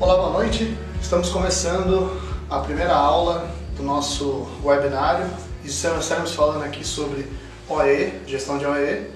Olá, boa noite. Estamos começando a primeira aula do nosso webinário e estaremos falando aqui sobre OE, gestão de OE,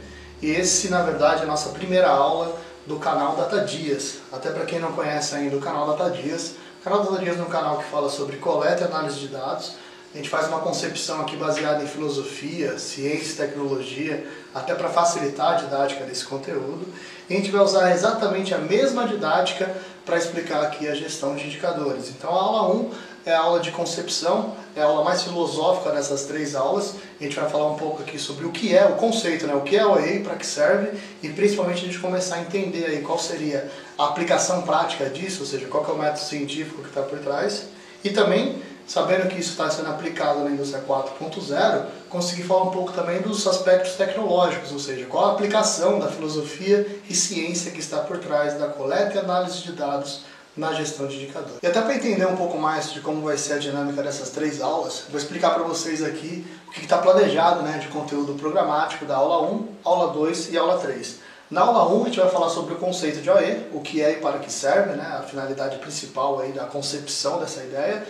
e esse, na verdade, é a nossa primeira aula do canal DataDias. Até para quem não conhece ainda o canal DataDias, o canal DataDias é um canal que fala sobre coleta e análise de dados. A gente faz uma concepção aqui baseada em filosofia, ciência e tecnologia, até para facilitar a didática desse conteúdo. E a gente vai usar exatamente a mesma didática para explicar aqui a gestão de indicadores. Então a aula 1 é a aula de concepção, é a aula mais filosófica dessas três aulas. A gente vai falar um pouco aqui sobre o que é o conceito, o que é o OE, para que serve, e principalmente a gente começar a entender aí qual seria a aplicação prática disso, ou seja, qual que é o método científico que está por trás. E também, sabendo que isso está sendo aplicado na indústria 4.0, conseguir falar um pouco também dos aspectos tecnológicos, ou seja, qual a aplicação da filosofia e ciência que está por trás da coleta e análise de dados na gestão de indicadores. E até para entender um pouco mais de como vai ser a dinâmica dessas três aulas, vou explicar para vocês aqui o que está planejado de conteúdo programático da aula 1, aula 2 e aula 3. Na aula 1 a gente vai falar sobre o conceito de OE, o que é e para que serve, a finalidade principal aí da concepção dessa ideia.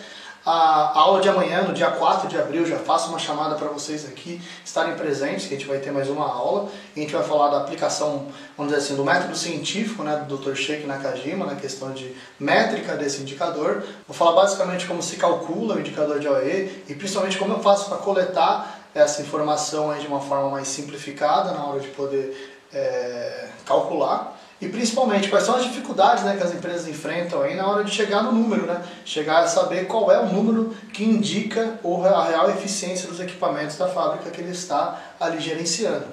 A aula de amanhã, no dia 4 de abril, já faço uma chamada para vocês aqui estarem presentes, que a gente vai ter mais uma aula. E a gente vai falar da aplicação, vamos dizer assim, do método científico, do Dr. Sheikh Nakajima, na questão de métrica desse indicador. Vou falar basicamente como se calcula o indicador de OE e principalmente como eu faço para coletar essa informação aí de uma forma mais simplificada na hora de poder calcular. E principalmente quais são as dificuldades que as empresas enfrentam aí na hora de chegar no número, chegar a saber qual é o número que indica a real eficiência dos equipamentos da fábrica que ele está ali gerenciando.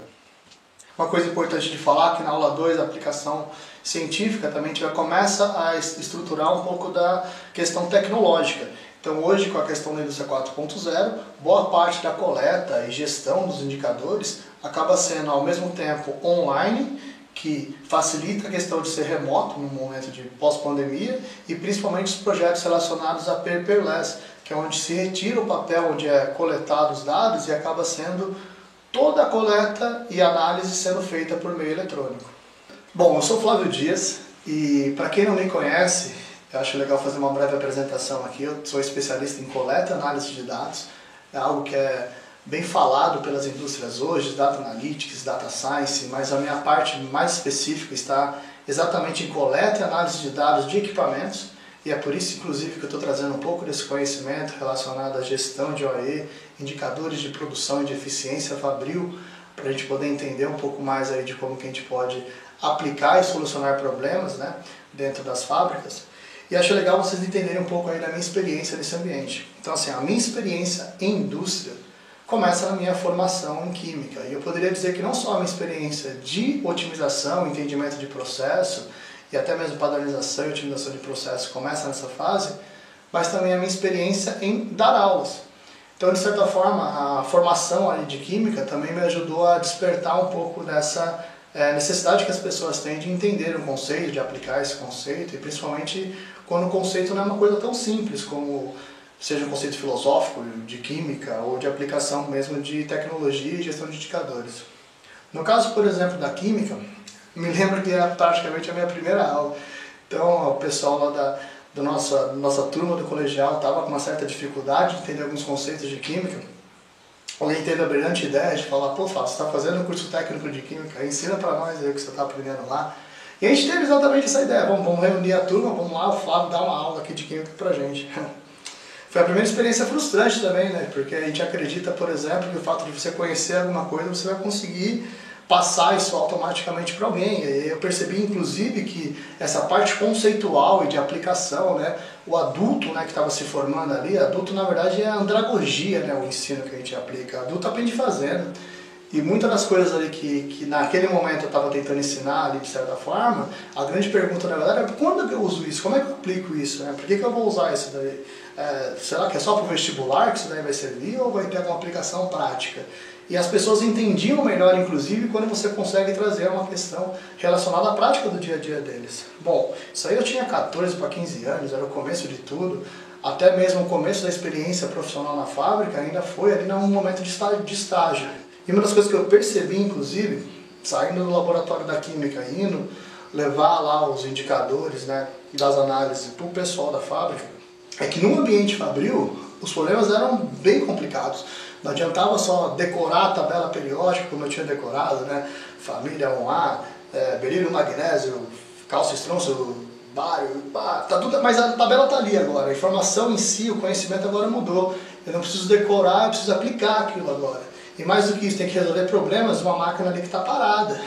Uma coisa importante de falar que na aula 2, a aplicação científica, também a gente começa a estruturar um pouco da questão tecnológica. Então hoje, com a questão da indústria 4.0, boa parte da coleta e gestão dos indicadores acaba sendo ao mesmo tempo online, que facilita a questão de ser remoto no momento de pós-pandemia, e principalmente os projetos relacionados a paperless, que é onde se retira o papel onde é coletado os dados e acaba sendo toda a coleta e análise sendo feita por meio eletrônico. Bom, eu sou Flávio Dias e para quem não me conhece, eu acho legal fazer uma breve apresentação aqui. Eu sou especialista em coleta e análise de dados, é algo que é bem falado pelas indústrias hoje, Data Analytics, Data Science, mas a minha parte mais específica está exatamente em coleta e análise de dados de equipamentos, e é por isso, inclusive, que eu estou trazendo um pouco desse conhecimento relacionado à gestão de OE, indicadores de produção e de eficiência fabril, para a gente poder entender um pouco mais aí de como que a gente pode aplicar e solucionar problemas dentro das fábricas. E acho legal vocês entenderem um pouco aí da minha experiência nesse ambiente. Então, assim, a minha experiência em indústria começa na minha formação em Química. E eu poderia dizer que não só a minha experiência de otimização, entendimento de processo, e até mesmo padronização e otimização de processo começa nessa fase, mas também a minha experiência em dar aulas. Então, de certa forma, a formação ali de Química também me ajudou a despertar um pouco dessa necessidade que as pessoas têm de entender o conceito, de aplicar esse conceito, e principalmente quando o conceito não é uma coisa tão simples como seja um conceito filosófico, de química ou de aplicação mesmo de tecnologia e gestão de indicadores. No caso, por exemplo, da química, me lembro que era praticamente a minha primeira aula. Então, o pessoal lá da nossa turma do colegial estava com uma certa dificuldade de entender alguns conceitos de química. Alguém teve a brilhante ideia de falar: pô, Fábio, você está fazendo um curso técnico de química, ensina para nós aí o que você está aprendendo lá. E a gente teve exatamente essa ideia: vamos reunir a turma, vamos lá, o Flávio dá uma aula aqui de química pra gente. Foi a primeira experiência frustrante também, porque a gente acredita, por exemplo, que o fato de você conhecer alguma coisa, você vai conseguir passar isso automaticamente para alguém. E eu percebi, inclusive, que essa parte conceitual e de aplicação, o adulto que estava se formando ali, adulto na verdade é a andragogia, o ensino que a gente aplica. Adulto aprende fazendo. E muitas das coisas ali que naquele momento eu estava tentando ensinar ali de certa forma, a grande pergunta na verdade é: quando eu uso isso? Como é que eu aplico isso? Por que eu vou usar isso daí? Será que é só para o vestibular que isso daí vai servir ou vai ter alguma aplicação prática? E as pessoas entendiam melhor, inclusive, quando você consegue trazer uma questão relacionada à prática do dia a dia deles. Bom, isso aí eu tinha 14 para 15 anos, era o começo de tudo. Até mesmo o começo da experiência profissional na fábrica ainda foi ali num momento de estágio. E uma das coisas que eu percebi, inclusive, saindo do laboratório da química, indo levar lá os indicadores, né, das análises para o pessoal da fábrica, é que no ambiente fabril os problemas eram bem complicados. Não adiantava só decorar a tabela periódica, como eu tinha decorado, né, família 1A, berílio, magnésio, cálcio, estronço, bário, tá tudo, mas a tabela está ali agora, a informação em si, o conhecimento agora mudou. Eu não preciso decorar, eu preciso aplicar aquilo agora. E mais do que isso, tem que resolver problemas de uma máquina ali que está parada.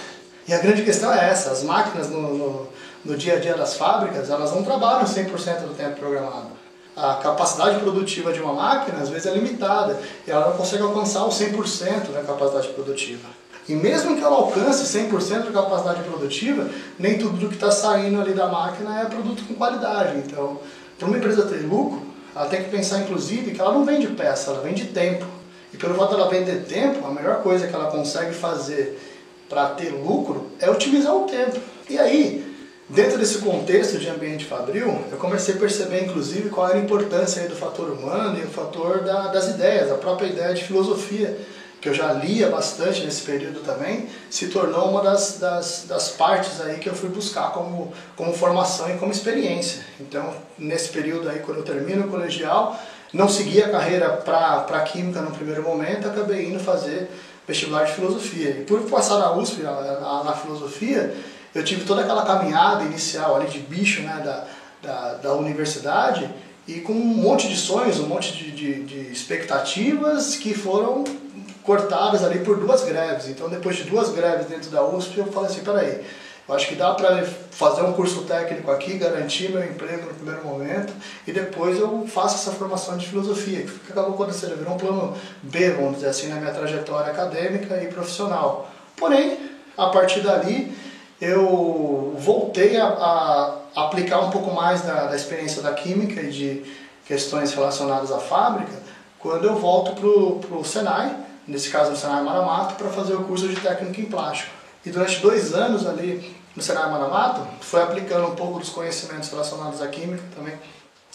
E a grande questão é essa, as máquinas no dia a dia das fábricas, elas não trabalham 100% do tempo programado. A capacidade produtiva de uma máquina, às vezes, é limitada, e ela não consegue alcançar o 100% da capacidade produtiva. E mesmo que ela alcance 100% da capacidade produtiva, nem tudo do que está saindo ali da máquina é produto com qualidade. Então, para uma empresa ter lucro, ela tem que pensar, inclusive, que ela não vende peça, ela vende tempo. E pelo fato de ela vender tempo, a melhor coisa que ela consegue fazer para ter lucro é otimizar o tempo. E aí, dentro desse contexto de ambiente fabril, eu comecei a perceber, inclusive, qual era a importância aí do fator humano e o fator das ideias, a própria ideia de filosofia, que eu já lia bastante nesse período também, se tornou uma das partes aí que eu fui buscar como formação e como experiência. Então, nesse período aí, quando eu termino o colegial, não segui a carreira para Química no primeiro momento, acabei indo fazer vestibular de Filosofia. E por passar na USP, na Filosofia, eu tive toda aquela caminhada inicial ali de bicho, né, da universidade, e com um monte de sonhos, um monte de expectativas que foram cortadas ali por 2 greves. Então, depois de 2 greves dentro da USP, eu falei assim, peraí, eu acho que dá para fazer um curso técnico aqui, garantir meu emprego no primeiro momento, e depois eu faço essa formação de filosofia, que acabou acontecendo, virou um plano B, vamos dizer assim, na minha trajetória acadêmica e profissional. Porém, a partir dali, eu voltei a aplicar um pouco mais da experiência da química e de questões relacionadas à fábrica, quando eu volto para o Senai, nesse caso no Senai Maramato, para fazer o curso de técnico em plástico. E durante 2 anos ali no Senai Maramato, foi aplicando um pouco dos conhecimentos relacionados à química também,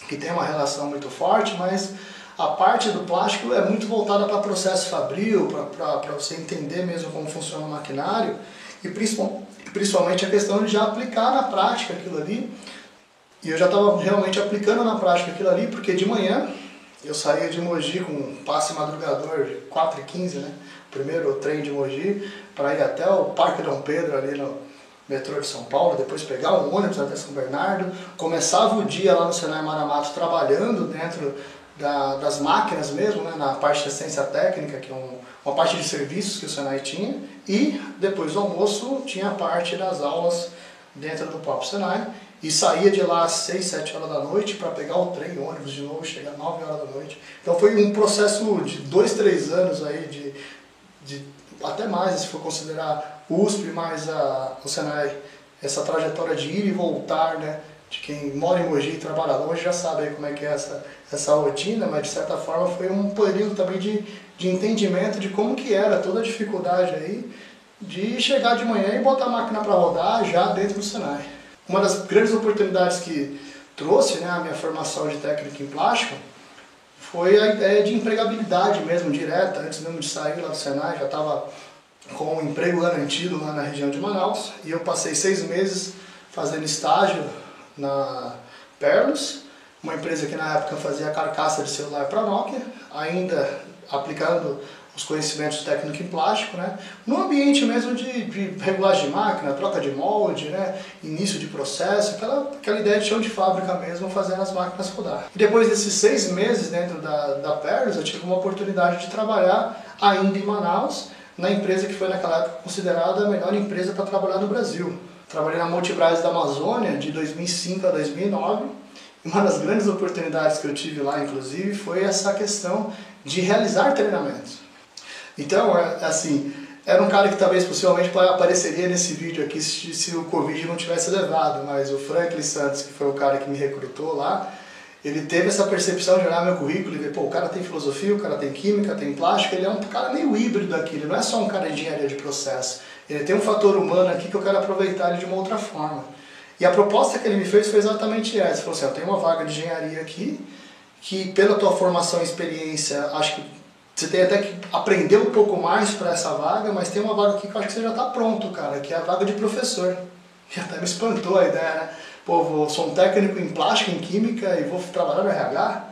que tem uma relação muito forte, mas a parte do plástico é muito voltada para processo fabril, para você entender mesmo como funciona o maquinário, e principalmente a questão de já aplicar na prática aquilo ali. E eu já estava realmente aplicando na prática aquilo ali, porque de manhã eu saía de Mogi com um passe madrugador de 4h15, né? Primeiro trem de Mogi, para ir até o Parque Dom Pedro, ali no metrô de São Paulo, depois pegar um ônibus até São Bernardo. Começava o dia lá no Senai Maramato trabalhando dentro das máquinas mesmo, né? Na parte de assistência técnica, que é uma parte de serviços que o Senai tinha. E depois do almoço tinha a parte das aulas dentro do próprio Senai. E saía de lá às 6, 7 horas da noite para pegar o trem, o ônibus de novo, chegar às 9 horas da noite. Então foi um processo de 2, 3 anos aí, até mais, se for considerar USP, mais o Senai, essa trajetória de ir e voltar, né? De quem mora em Mogi e trabalha longe já sabe aí como é que é essa rotina, mas de certa forma foi um período também de entendimento de como que era toda a dificuldade aí de chegar de manhã e botar a máquina para rodar já dentro do Senai. Uma das grandes oportunidades que trouxe, né, a minha formação de técnico em plástico foi a ideia de empregabilidade mesmo, direta. Antes mesmo de sair lá do Senai, já estava com um emprego garantido lá na região de Manaus. E eu passei 6 meses fazendo estágio na Perlos, uma empresa que na época fazia carcaça de celular para Nokia, ainda aplicando os conhecimentos técnicos em plástico, né? No ambiente mesmo de regulagem de máquina, troca de molde, né? Início de processo, aquela ideia de chão de fábrica mesmo, fazendo as máquinas rodar. E depois desses 6 meses dentro da Perlos, eu tive uma oportunidade de trabalhar ainda em Manaus, na empresa que foi naquela época considerada a melhor empresa para trabalhar no Brasil. Trabalhei na Multibras da Amazônia de 2005 a 2009. Uma das grandes oportunidades que eu tive lá, inclusive, foi essa questão de realizar treinamentos. Então, assim, era um cara que talvez possivelmente apareceria nesse vídeo aqui se o Covid não tivesse levado, mas o Franklin Santos, que foi o cara que me recrutou lá, ele teve essa percepção de olhar meu currículo e ver, pô, o cara tem filosofia, o cara tem química, tem plástico, ele é um cara meio híbrido aqui, ele não é só um cara de engenharia de processo, ele tem um fator humano aqui que eu quero aproveitar ele de uma outra forma. E a proposta que ele me fez foi exatamente essa, ele falou assim, eu tenho uma vaga de engenharia aqui, que pela tua formação e experiência, acho que você tem até que aprender um pouco mais para essa vaga, mas tem uma vaga aqui que eu acho que você já está pronto, cara, que é a vaga de professor. E até me espantou a ideia, né? Pô, sou um técnico em plástica, em química e vou trabalhar no RH.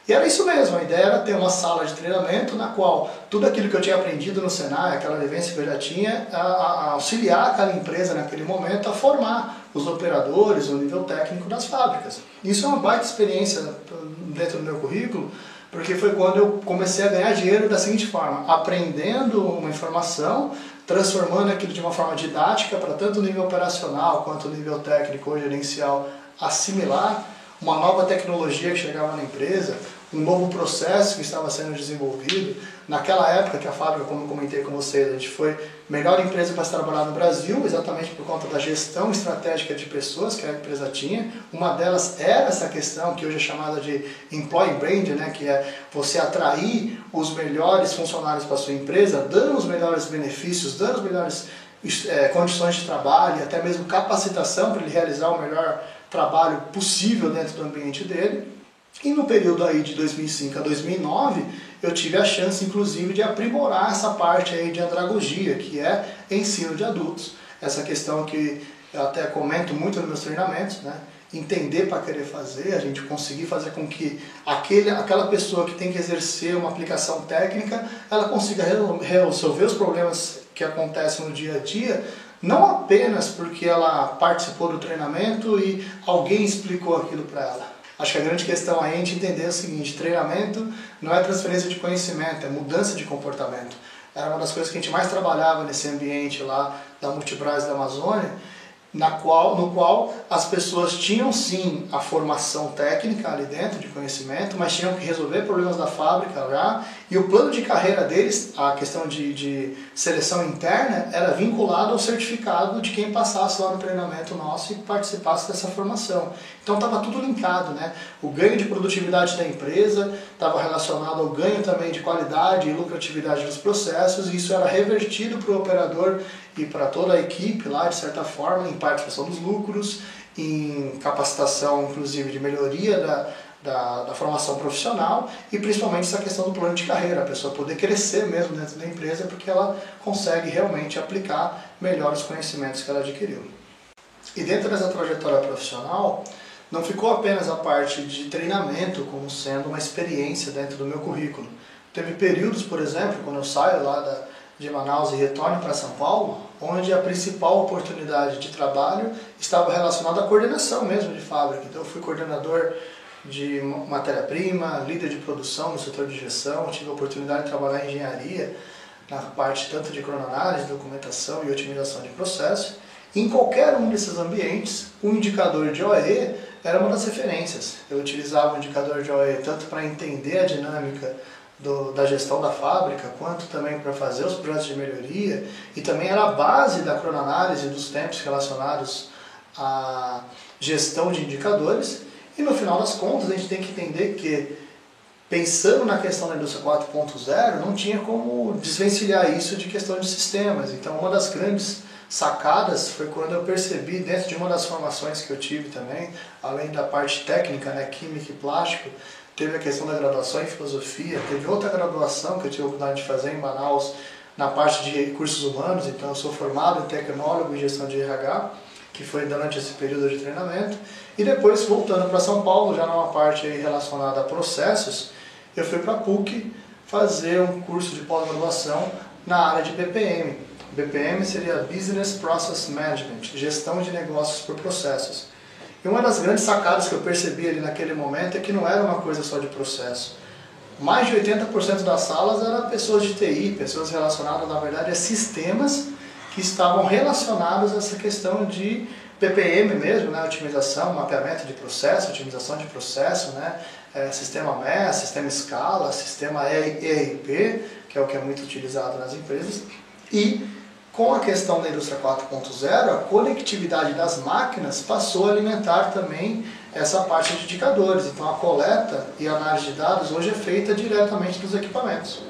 E era isso mesmo, a ideia era ter uma sala de treinamento na qual tudo aquilo que eu tinha aprendido no Senai, aquela vivência que eu já tinha, a auxiliar aquela empresa naquele momento a formar os operadores, o nível técnico das fábricas. Isso é uma baita experiência dentro do meu currículo, porque foi quando eu comecei a ganhar dinheiro da seguinte forma, aprendendo uma informação, transformando aquilo de uma forma didática para tanto o nível operacional quanto o nível técnico ou gerencial assimilar, uma nova tecnologia que chegava na empresa, um novo processo que estava sendo desenvolvido. Naquela época que a fábrica, como eu comentei com vocês, a gente foi a melhor empresa para se trabalhar no Brasil, exatamente por conta da gestão estratégica de pessoas que a empresa tinha. Uma delas era essa questão que hoje é chamada de employee brand, né, que é você atrair os melhores funcionários para a sua empresa, dando os melhores benefícios, dando as melhores condições de trabalho, até mesmo capacitação para ele realizar o melhor trabalho possível dentro do ambiente dele. E no período aí de 2005 a 2009, eu tive a chance, inclusive, de aprimorar essa parte aí de andragogia, que é ensino de adultos. Essa questão que eu até comento muito nos meus treinamentos, né? Entender para querer fazer, a gente conseguir fazer com que aquela pessoa que tem que exercer uma aplicação técnica, ela consiga resolver os problemas que acontecem no dia a dia, não apenas porque ela participou do treinamento e alguém explicou aquilo para ela. Acho que a grande questão aí é a gente entender o seguinte, treinamento não é transferência de conhecimento, é mudança de comportamento. Era uma das coisas que a gente mais trabalhava nesse ambiente lá da Multibras da Amazônia, no qual as pessoas tinham sim a formação técnica ali dentro de conhecimento, mas tinham que resolver problemas da fábrica já, e o plano de carreira deles, a questão de seleção interna, era vinculado ao certificado de quem passasse lá no treinamento nosso e participasse dessa formação. Então estava tudo linkado, né? O ganho de produtividade da empresa estava relacionado ao ganho também de qualidade e lucratividade dos processos, e isso era revertido para o operador e para toda a equipe lá, de certa forma, em participação dos lucros, em capacitação, inclusive, de melhoria da formação profissional e principalmente essa questão do plano de carreira, a pessoa poder crescer mesmo dentro da empresa porque ela consegue realmente aplicar melhor os conhecimentos que ela adquiriu. E dentro dessa trajetória profissional, não ficou apenas a parte de treinamento como sendo uma experiência dentro do meu currículo. Teve períodos, por exemplo, quando eu saio lá de Manaus e retorno para São Paulo, onde a principal oportunidade de trabalho estava relacionada à coordenação mesmo de fábrica. Então eu fui coordenador de matéria-prima, líder de produção no setor de gestão, tive a oportunidade de trabalhar em engenharia, na parte tanto de cronoanálise, documentação e otimização de processo. Em qualquer um desses ambientes, o indicador de OE era uma das referências. Eu utilizava o indicador de OE tanto para entender a dinâmica da gestão da fábrica, quanto também para fazer os projetos de melhoria, e também era a base da cronoanálise dos tempos relacionados à gestão de indicadores. E no final das contas a gente tem que entender que, pensando na questão da indústria 4.0, não tinha como desvencilhar isso de questão de sistemas. Então uma das grandes sacadas foi quando eu percebi, dentro de uma das formações que eu tive também, além da parte técnica, né, química e plástico, teve a questão da graduação em filosofia, teve outra graduação que eu tive a oportunidade de fazer em Manaus, na parte de recursos humanos. Então eu sou formado em tecnólogo e gestão de RH, que foi durante esse período de treinamento. E depois, voltando para São Paulo, já numa parte aí relacionada a processos, eu fui para a PUC fazer um curso de pós-graduação na área de BPM. BPM seria Business Process Management, gestão de negócios por processos. E uma das grandes sacadas que eu percebi ali naquele momento é que não era uma coisa só de processo. Mais de 80% das salas eram pessoas de TI, pessoas relacionadas, na verdade, a sistemas que estavam relacionados a essa questão de PPM mesmo, né? Otimização, mapeamento de processo, otimização de processo, né? Sistema MES, sistema Scala, sistema ERP, que é o que é muito utilizado nas empresas. E com a questão da indústria 4.0, a conectividade das máquinas passou a alimentar também essa parte de indicadores. Então a coleta e a análise de dados hoje é feita diretamente dos equipamentos.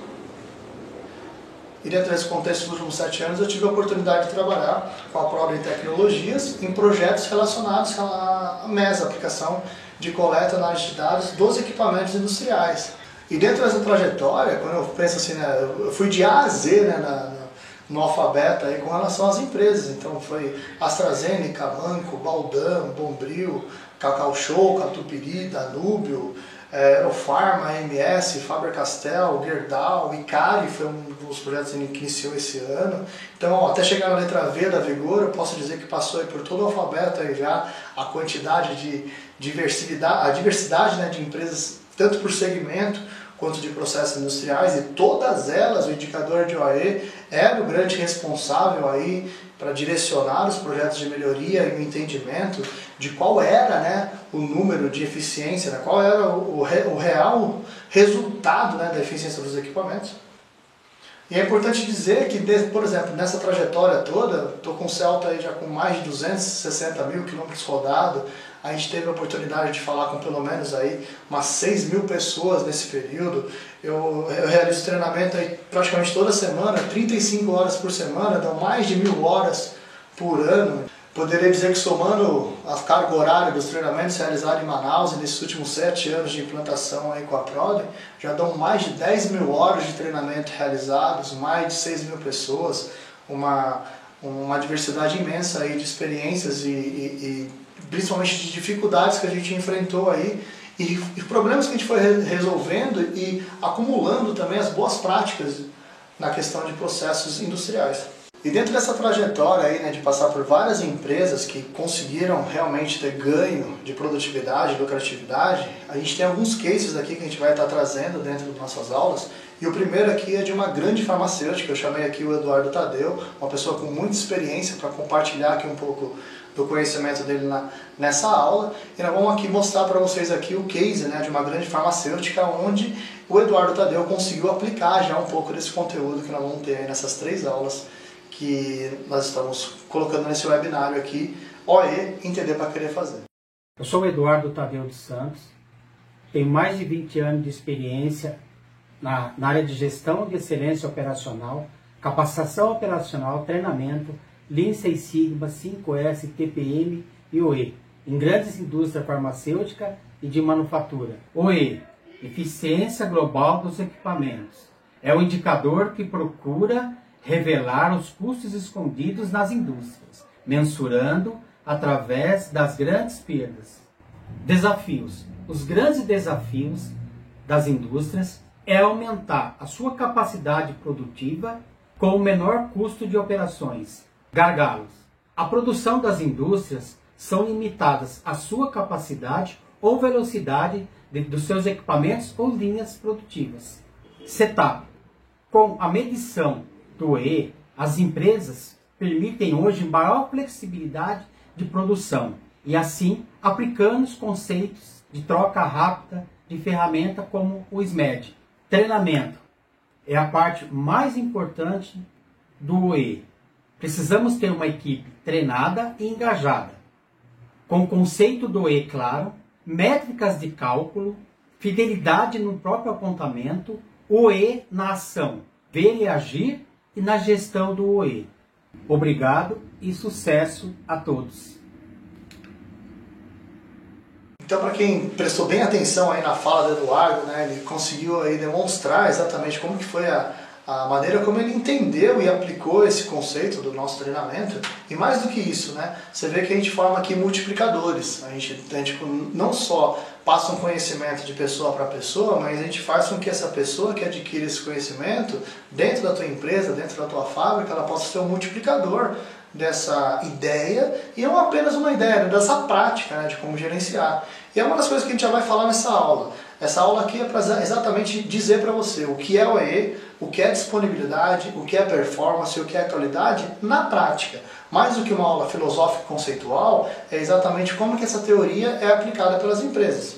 E dentro desse contexto, nos últimos 7 anos, eu tive a oportunidade de trabalhar com a Prodem Tecnologias em projetos relacionados à MES, aplicação de coleta e análise de dados dos equipamentos industriais. E dentro dessa trajetória, quando eu penso assim, né, eu fui de A a Z, né, no alfabeto aí com relação às empresas. Então foi AstraZeneca, Manco, Baldan, Bombril, Cacau Show, Catupiry, Danúbio, Aerofarma, AMS, Faber-Castell, Gerdau, Icari foi um dos projetos que iniciou esse ano. Então, ó, até chegar na letra V da Vigor, eu posso dizer que passou aí por todo o alfabeto aí já a quantidade de diversidade, a diversidade, né, de empresas, tanto por segmento quanto de processos industriais, e todas elas, o indicador de OAE era o grande responsável aí para direcionar os projetos de melhoria e o entendimento de qual era, né, o número de eficiência, né, qual era o real resultado, né, da eficiência dos equipamentos. E é importante dizer que, por exemplo, nessa trajetória toda, estou com o Celta aí já com mais de 260 mil quilômetros rodados. A gente teve a oportunidade de falar com pelo menos aí umas 6 mil pessoas nesse período. Eu realizo treinamento aí praticamente toda semana, 35 horas por semana, dão mais de 1000 horas por ano. Poderia dizer que, somando a carga horária dos treinamentos realizados em Manaus e nesses últimos 7 anos de implantação aí com a Prode, já dão mais de 10 mil horas de treinamento realizados, mais de 6 mil pessoas, uma diversidade imensa aí de experiências e principalmente de dificuldades que a gente enfrentou aí e problemas que a gente foi resolvendo e acumulando também as boas práticas na questão de processos industriais. E dentro dessa trajetória aí, né, de passar por várias empresas que conseguiram realmente ter ganho de produtividade, lucratividade, a gente tem alguns cases aqui que a gente vai estar trazendo dentro das nossas aulas. E o primeiro aqui é de uma grande farmacêutica, eu chamei aqui o Eduardo Tadeu, uma pessoa com muita experiência para compartilhar aqui um pouco do conhecimento dele nessa aula. E nós vamos aqui mostrar para vocês aqui o case, né, de uma grande farmacêutica onde o Eduardo Tadeu conseguiu aplicar já um pouco desse conteúdo que nós vamos ter aí nessas 3 aulas que nós estamos colocando nesse webinário aqui, OE, Entender para Querer Fazer. Eu sou o Eduardo Tadeu dos Santos, tenho mais de 20 anos de experiência na área de gestão de excelência operacional, capacitação operacional, treinamento, Lean Six Sigma, 5S, TPM e OE, em grandes indústrias farmacêutica e de manufatura. OE, eficiência global dos equipamentos, é o indicador que procura revelar os custos escondidos nas indústrias, mensurando através das grandes perdas. Desafios. Os grandes desafios das indústrias é aumentar a sua capacidade produtiva com o menor custo de operações. Gargalos. A produção das indústrias são limitadas à sua capacidade ou velocidade dos seus equipamentos ou linhas produtivas. Setup. Com a medição do OE, as empresas permitem hoje maior flexibilidade de produção e assim aplicando os conceitos de troca rápida de ferramenta como o SMED. Treinamento é a parte mais importante do OE. Precisamos ter uma equipe treinada e engajada, com o conceito do OE claro, métricas de cálculo, fidelidade no próprio apontamento, OE na ação, ver e agir e na gestão do OE. Obrigado e sucesso a todos. Então, para quem prestou bem atenção aí na fala do Eduardo, né, ele conseguiu aí demonstrar exatamente como que foi a maneira como ele entendeu e aplicou esse conceito do nosso treinamento. E mais do que isso, né, você vê que a gente forma aqui multiplicadores. A gente não só passa um conhecimento de pessoa para pessoa, mas a gente faz com que essa pessoa que adquire esse conhecimento dentro da tua empresa, dentro da tua fábrica, ela possa ser um multiplicador dessa ideia, e não apenas uma ideia, dessa prática, né, de como gerenciar. E é uma das coisas que a gente já vai falar nessa aula. Essa aula aqui é para exatamente dizer para você o que é OE, o que é disponibilidade, o que é performance, o que é qualidade na prática. Mais do que uma aula filosófica e conceitual, é exatamente como que essa teoria é aplicada pelas empresas.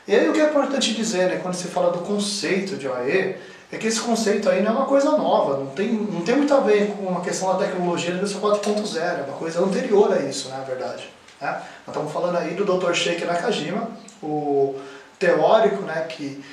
E aí o que é importante dizer, né, quando se fala do conceito de OE, é que esse conceito aí não é uma coisa nova, não tem muito a ver com uma questão da tecnologia da indústria 4.0, é uma coisa anterior a isso, na verdade. Né? Nós estamos falando aí do Dr. Sheiki Nakajima, o teórico, né, que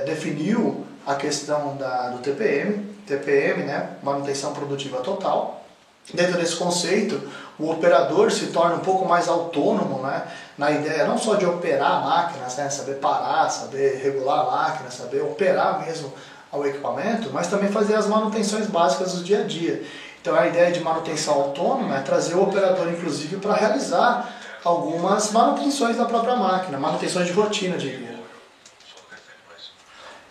definiu a questão do TPM, né, manutenção produtiva total. Dentro desse conceito, o operador se torna um pouco mais autônomo, né, na ideia não só de operar máquinas, né, saber parar, saber regular a máquina, saber operar mesmo ao equipamento, mas também fazer as manutenções básicas do dia a dia. Então a ideia de manutenção autônoma é trazer o operador, inclusive, para realizar algumas manutenções da própria máquina, manutenções de rotina, diria.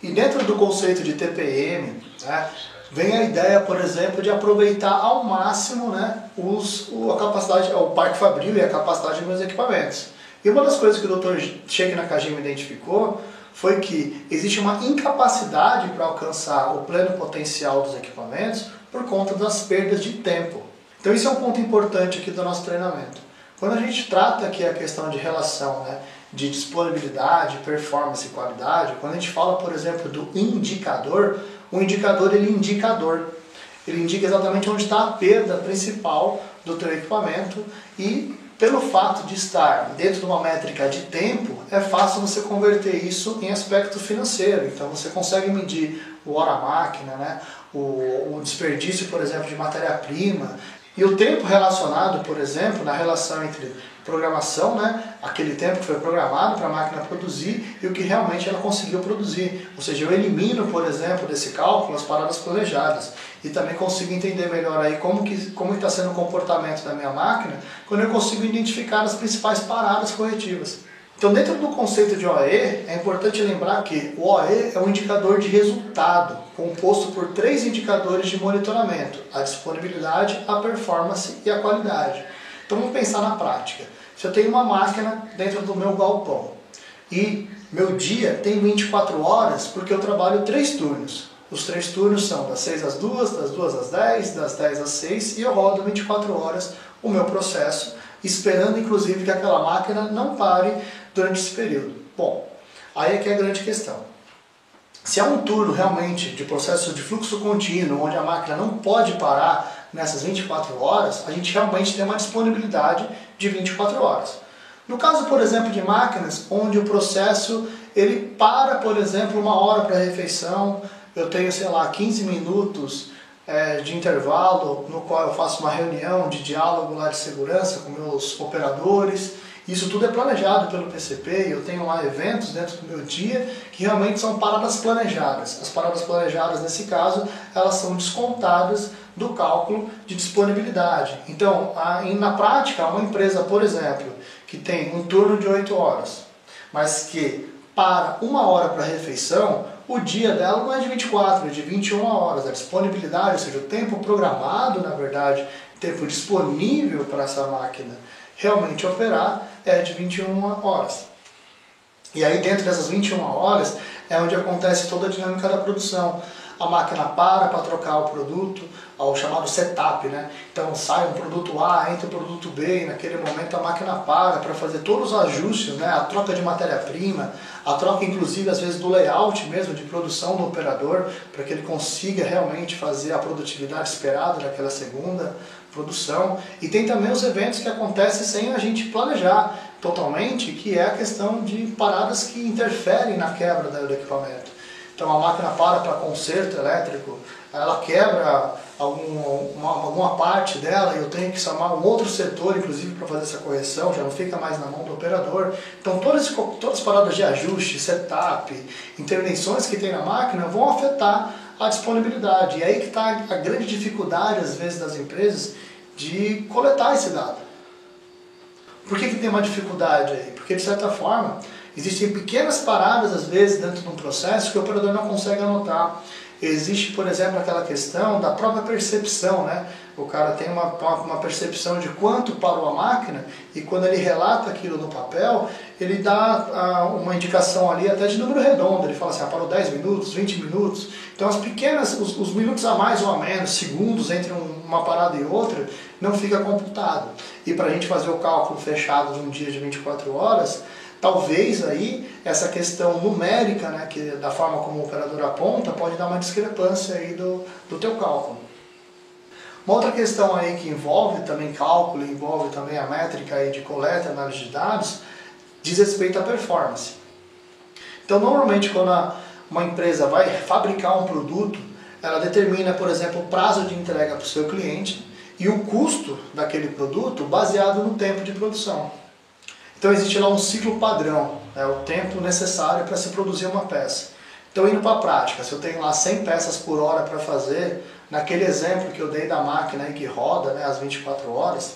E dentro do conceito de TPM, né, vem a ideia, por exemplo, de aproveitar ao máximo, né, a capacidade, o parque fabril e a capacidade dos meus equipamentos. E uma das coisas que o Dr. Sheik Nakajima identificou foi que existe uma incapacidade para alcançar o pleno potencial dos equipamentos por conta das perdas de tempo. Então isso é um ponto importante aqui do nosso treinamento. Quando a gente trata aqui a questão de relação, né, de disponibilidade, performance e qualidade, quando a gente fala, por exemplo, do indicador, o indicador ele indica a dor. Ele indica exatamente onde está a perda principal do teu equipamento e pelo fato de estar dentro de uma métrica de tempo, é fácil você converter isso em aspecto financeiro. Então você consegue medir o hora-máquina, né? o desperdício, por exemplo, de matéria-prima e o tempo relacionado, por exemplo, na relação entre programação, né? Aquele tempo que foi programado para a máquina produzir e o que realmente ela conseguiu produzir. Ou seja, eu elimino, por exemplo, desse cálculo as paradas planejadas e também consigo entender melhor aí como está sendo o comportamento da minha máquina quando eu consigo identificar as principais paradas corretivas. Então, dentro do conceito de OE, é importante lembrar que o OE é um indicador de resultado, composto por 3 indicadores de monitoramento: a disponibilidade, a performance e a qualidade. Então vamos pensar na prática. Se eu tenho uma máquina dentro do meu galpão e meu dia tem 24 horas porque eu trabalho 3 turnos. Os 3 turnos são das 6 às 2, das 2 às 10, das 10 às 6 e eu rodo 24 horas o meu processo, esperando inclusive que aquela máquina não pare durante esse período. Bom, aí é que é a grande questão. Se é um turno realmente de processo de fluxo contínuo, onde a máquina não pode parar nessas 24 horas, a gente realmente tem uma disponibilidade de 24 horas. No caso, por exemplo, de máquinas onde o processo ele para, por exemplo, 1 hora para a refeição, eu tenho, sei lá, 15 minutos de intervalo no qual eu faço uma reunião de diálogo lá de segurança com meus operadores. Isso tudo é planejado pelo PCP e eu tenho lá eventos dentro do meu dia que realmente são paradas planejadas. As paradas planejadas, nesse caso, elas são descontadas do cálculo de disponibilidade. Então, na prática, uma empresa, por exemplo, que tem um turno de 8 horas, mas que para 1 hora para a refeição, o dia dela não é de 24, é de 21 horas. A disponibilidade, ou seja, o tempo programado, na verdade, o tempo disponível para essa máquina realmente operar é de 21 horas. E aí dentro dessas 21 horas é onde acontece toda a dinâmica da produção. A máquina para trocar o produto, o chamado setup, né? Então sai um produto A, entra o produto B e naquele momento a máquina para fazer todos os ajustes, né? A troca de matéria-prima, a troca inclusive às vezes do layout mesmo de produção do operador, para que ele consiga realmente fazer a produtividade esperada daquela segunda produção. E tem também os eventos que acontecem sem a gente planejar totalmente, que é a questão de paradas que interferem na quebra do equipamento. Então a máquina para conserto elétrico, ela quebra alguma parte dela e eu tenho que chamar um outro setor, inclusive, para fazer essa correção, já não fica mais na mão do operador. Então todas as paradas de ajuste, setup, intervenções que tem na máquina vão afetar a disponibilidade. E aí que está a grande dificuldade, às vezes, das empresas de coletar esse dado. Por que tem uma dificuldade aí? Porque, de certa forma, existem pequenas paradas, às vezes, dentro de um processo que o operador não consegue anotar. Existe, por exemplo, aquela questão da própria percepção, né? O cara tem uma percepção de quanto parou a máquina e quando ele relata aquilo no papel, ele dá uma indicação ali até de número redondo. Ele fala assim, parou 10 minutos, 20 minutos. Então as pequenas, os minutos a mais ou a menos, segundos entre uma parada e outra, não fica computado. E para a gente fazer o cálculo fechado de um dia de 24 horas, talvez aí essa questão numérica, né, que da forma como o operador aponta, pode dar uma discrepância aí do teu cálculo. Uma outra questão aí que envolve também cálculo, envolve também a métrica aí de coleta e análise de dados, diz respeito à performance. Então normalmente quando uma empresa vai fabricar um produto, ela determina, por exemplo, o prazo de entrega para o seu cliente e o custo daquele produto baseado no tempo de produção. Então existe lá um ciclo padrão, o tempo necessário para se produzir uma peça. Então, indo para a prática, se eu tenho lá 100 peças por hora para fazer, naquele exemplo que eu dei da máquina aí que roda, né, às 24 horas,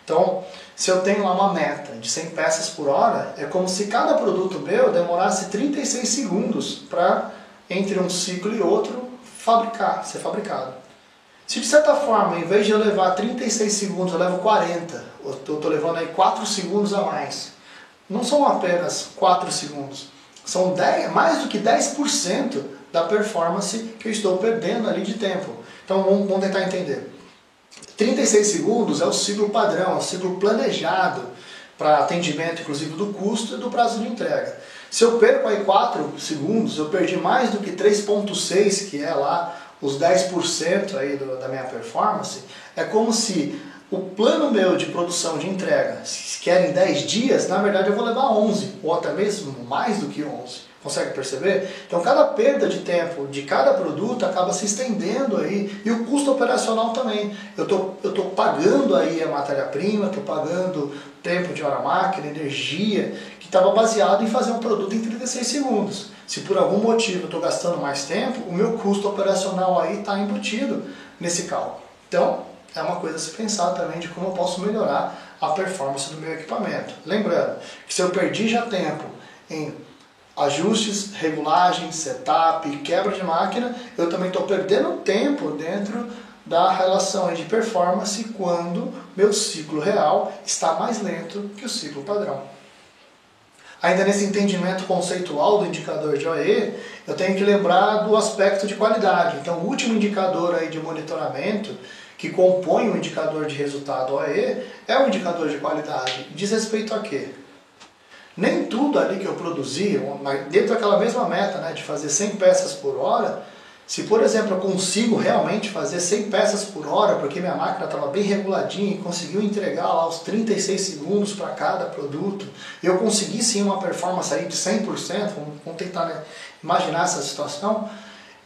então, se eu tenho lá uma meta de 100 peças por hora, é como se cada produto meu demorasse 36 segundos para, entre um ciclo e outro, ser fabricado. Se de certa forma, em vez de eu levar 36 segundos, eu levo 40, eu estou levando aí 4 segundos a mais. Não são apenas 4 segundos, são mais do que 10% da performance que eu estou perdendo ali de tempo. Então vamos tentar entender. 36 segundos é o ciclo padrão, é o ciclo planejado para atendimento, inclusive do custo e do prazo de entrega. Se eu perco aí 4 segundos, eu perdi mais do que 3,6, que é lá os 10% aí da minha performance, é como se o plano meu de produção de entrega, se querem 10 dias, na verdade eu vou levar 11, ou até mesmo mais do que 11. Consegue perceber? Então cada perda de tempo de cada produto acaba se estendendo aí, e o custo operacional também. Eu tô pagando aí a matéria-prima, estou pagando tempo de hora-máquina, energia, que estava baseado em fazer um produto em 36 segundos. Se por algum motivo eu estou gastando mais tempo, o meu custo operacional aí está embutido nesse cálculo. Então, é uma coisa a se pensar também de como eu posso melhorar a performance do meu equipamento. Lembrando que se eu perdi já tempo em ajustes, regulagens, setup, quebra de máquina, eu também estou perdendo tempo dentro da relação de performance quando meu ciclo real está mais lento que o ciclo padrão. Ainda nesse entendimento conceitual do indicador de OE, eu tenho que lembrar do aspecto de qualidade. Então, o último indicador aí de monitoramento que compõe o indicador de resultado OE é o indicador de qualidade. Diz respeito a quê? Nem tudo ali que eu produzi, dentro daquela mesma meta, né, de fazer 100 peças por hora, se por exemplo eu consigo realmente fazer 100 peças por hora, porque minha máquina estava bem reguladinha e conseguiu entregar lá os 36 segundos para cada produto, e eu consegui sim uma performance aí de 100%, vamos tentar, né, imaginar essa situação,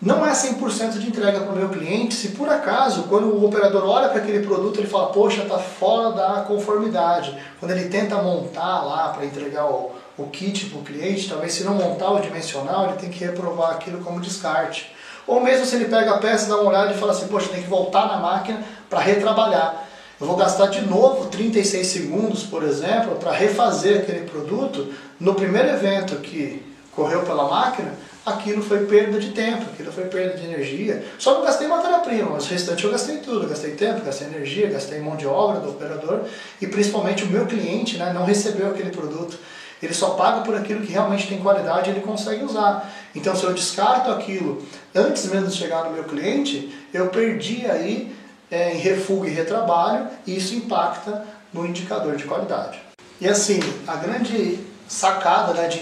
não é 100% de entrega para o meu cliente, se por acaso, quando o operador olha para aquele produto, ele fala, poxa, está fora da conformidade. Quando ele tenta montar lá para entregar o kit para o cliente, talvez se não montar o dimensional, ele tem que reprovar aquilo como descarte. Ou mesmo se ele pega a peça, dá uma olhada e fala assim, poxa, tem que voltar na máquina para retrabalhar. Eu vou gastar de novo 36 segundos, por exemplo, para refazer aquele produto. No primeiro evento que correu pela máquina, aquilo foi perda de tempo, aquilo foi perda de energia. Só não gastei matéria-prima, mas o restante eu gastei tudo. Eu gastei tempo, gastei energia, gastei mão de obra do operador e principalmente o meu cliente, né, não recebeu aquele produto. Ele só paga por aquilo que realmente tem qualidade e ele consegue usar. Então se eu descarto aquilo antes mesmo de chegar no meu cliente, eu perdi aí em refugo e retrabalho e isso impacta no indicador de qualidade. E assim, a grande sacada, né, de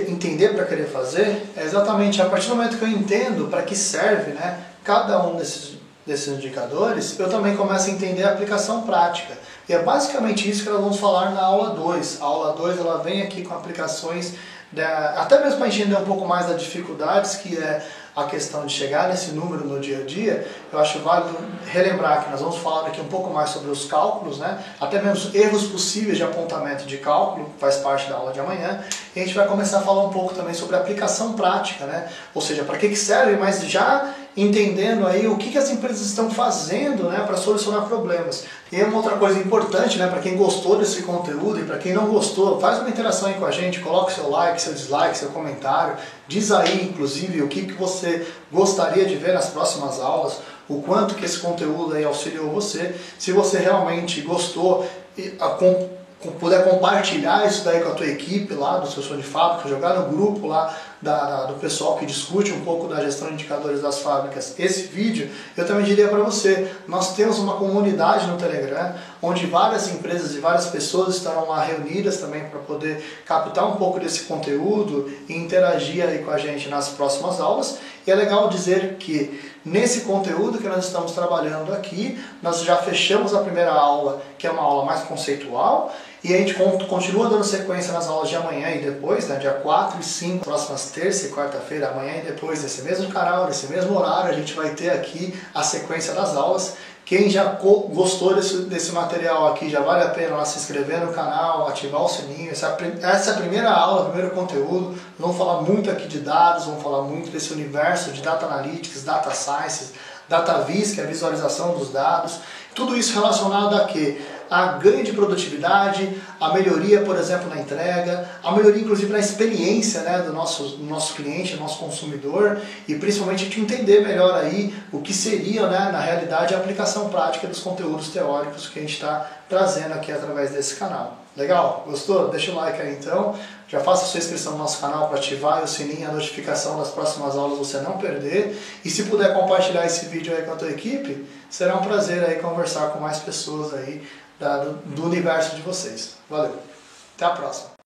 entender para querer fazer é exatamente a partir do momento que eu entendo para que serve, né, cada um desses indicadores, eu também começo a entender a aplicação prática. E é basicamente isso que nós vamos falar na aula 2. A aula 2 ela vem aqui com aplicações, até mesmo para entender um pouco mais das dificuldades que é a questão de chegar nesse número no dia a dia. Eu acho válido relembrar que nós vamos falar aqui um pouco mais sobre os cálculos, né? Até mesmo erros possíveis de apontamento de cálculo, faz parte da aula de amanhã. E a gente vai começar a falar um pouco também sobre a aplicação prática, né? Ou seja, para que serve, mas já entendendo aí o que as empresas estão fazendo, né, para solucionar problemas. E uma outra coisa importante, né, para quem gostou desse conteúdo e para quem não gostou, faz uma interação aí com a gente, coloca seu like, seu dislike, seu comentário, diz aí inclusive o que você gostaria de ver nas próximas aulas, o quanto que esse conteúdo aí auxiliou você, se você realmente gostou, puder compartilhar isso daí com a tua equipe lá do seu sonho de fábrica, jogar no grupo lá do pessoal que discute um pouco da gestão de indicadores das fábricas esse vídeo, eu também diria para você, nós temos uma comunidade no Telegram, onde várias empresas e várias pessoas estarão lá reunidas também para poder captar um pouco desse conteúdo e interagir aí com a gente nas próximas aulas. E é legal dizer que nesse conteúdo que nós estamos trabalhando aqui, nós já fechamos a primeira aula, que é uma aula mais conceitual, e a gente continua dando sequência nas aulas de amanhã e depois, né, dia 4 e 5, próximas terça e quarta-feira, amanhã e depois, nesse mesmo canal, nesse mesmo horário, a gente vai ter aqui a sequência das aulas. Quem já gostou desse material aqui, já vale a pena lá se inscrever no canal, ativar o sininho. Essa é a primeira aula, o primeiro conteúdo. Vamos falar muito aqui de dados, vamos falar muito desse universo de Data Analytics, Data Sciences, Data Viz, que é a visualização dos dados. Tudo isso relacionado a quê? A ganho de produtividade, a melhoria, por exemplo, na entrega, a melhoria inclusive na experiência, né, do nosso cliente, do nosso consumidor, e principalmente a gente entender melhor aí o que seria, né, na realidade, a aplicação prática dos conteúdos teóricos que a gente está trazendo aqui através desse canal. Legal? Gostou? Deixa o like aí então, já faça a sua inscrição no nosso canal para ativar o sininho, a notificação das próximas aulas você não perder, e se puder compartilhar esse vídeo aí com a tua equipe, será um prazer aí conversar com mais pessoas aí do universo de vocês. Valeu, até a próxima!